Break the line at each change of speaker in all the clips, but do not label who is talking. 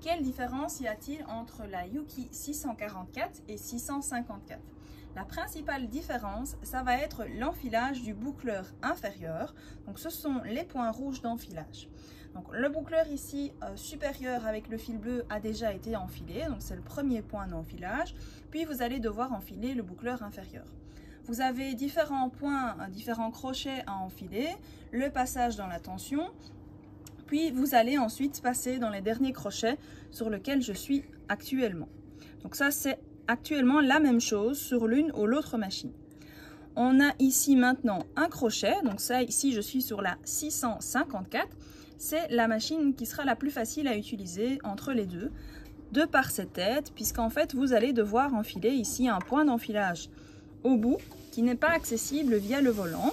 Quelle différence y a-t-il entre la Juki 644 et 654? La principale différence, ça va être l'enfilage du boucleur inférieur. Donc ce sont les points rouges d'enfilage. Donc le boucleur ici supérieur avec le fil bleu a déjà été enfilé. Donc c'est le premier point d'enfilage. Puis vous allez devoir enfiler le boucleur inférieur. Vous avez différents points, différents crochets à enfiler. Le passage dans la tension. Puis vous allez ensuite passer dans les derniers crochets sur lesquels je suis actuellement. Donc ça c'est actuellement la même chose sur l'une ou l'autre machine. On a ici maintenant un crochet, donc ça ici je suis sur la 654. C'est la machine qui sera la plus facile à utiliser entre les deux, de par cette tête, puisqu'en fait vous allez devoir enfiler ici un point d'enfilage au bout qui n'est pas accessible via le volant.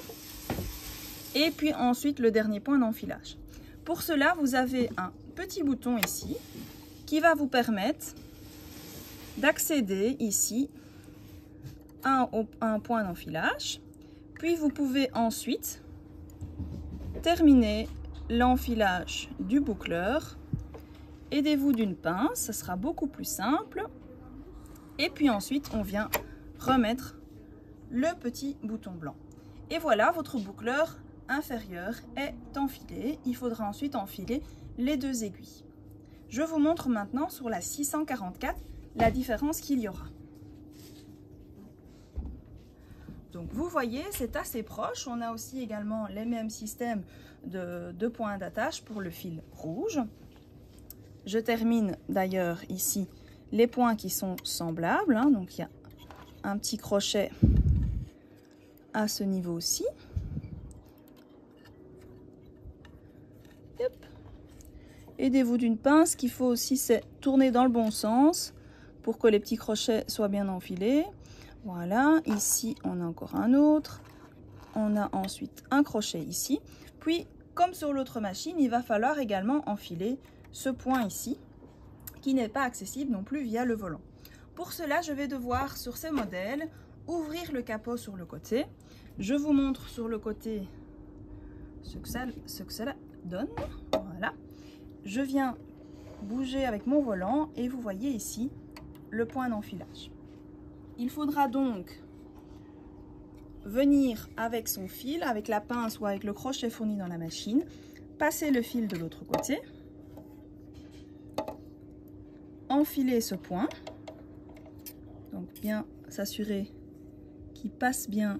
Et puis ensuite le dernier point d'enfilage. Pour cela, vous avez un petit bouton ici qui va vous permettre d'accéder ici à un point d'enfilage. Puis vous pouvez ensuite terminer l'enfilage du boucleur. Aidez-vous d'une pince, ça sera beaucoup plus simple. Et puis ensuite, on vient remettre le petit bouton blanc. Et voilà, votre boucleur inférieur est enfilé. Il faudra ensuite enfiler les deux aiguilles. Je vous montre maintenant sur la 644 la différence qu'il y aura. Donc vous voyez, c'est assez proche. On a aussi également les mêmes systèmes de points d'attache pour le fil rouge. Je termine d'ailleurs ici les points qui sont semblables. Donc il y a un petit crochet à ce niveau-ci. Aidez-vous d'une pince, qu'il faut aussi c'est tourner dans le bon sens pour que les petits crochets soient bien enfilés. Voilà, ici on a encore un autre. On a ensuite un crochet ici. Puis, comme sur l'autre machine, il va falloir également enfiler ce point ici, qui n'est pas accessible non plus via le volant. Pour cela, je vais devoir, sur ces modèles, ouvrir le capot sur le côté. Je vous montre sur le côté ce que cela donne. Voilà. Je viens bouger avec mon volant et vous voyez ici le point d'enfilage. Il faudra donc venir avec son fil, avec la pince ou avec le crochet fourni dans la machine, passer le fil de l'autre côté, enfiler ce point, donc bien s'assurer qu'il passe bien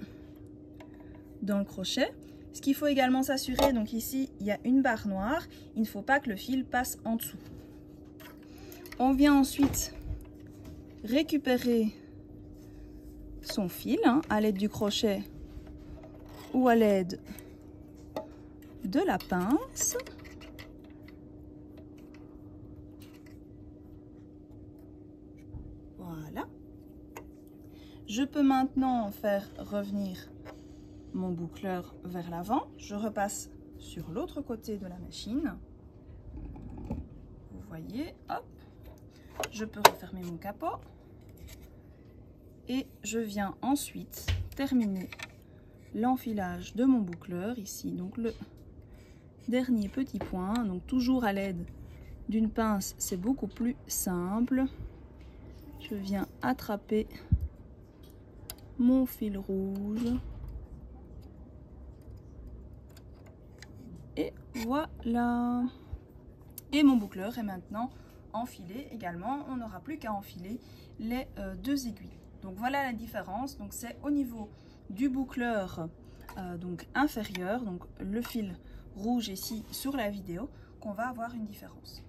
dans le crochet. Ce qu'il faut également s'assurer, donc ici il y a une barre noire, il ne faut pas que le fil passe en dessous. On vient ensuite récupérer son fil à l'aide du crochet ou à l'aide de la pince. Voilà. Je peux maintenant faire revenir mon boucleur vers l'avant. Je repasse sur l'autre côté de la machine. Vous voyez, hop. Je peux refermer mon capot. Et je viens ensuite terminer l'enfilage de mon boucleur ici. Donc le dernier petit point. Donc toujours à l'aide d'une pince, c'est beaucoup plus simple. Je viens attraper mon fil rouge. Et voilà. Et mon boucleur est maintenant enfilé également. On n'aura plus qu'à enfiler les deux aiguilles. Donc voilà la différence. Donc c'est au niveau du boucleur donc inférieur, donc le fil rouge ici sur la vidéo, qu'on va avoir une différence.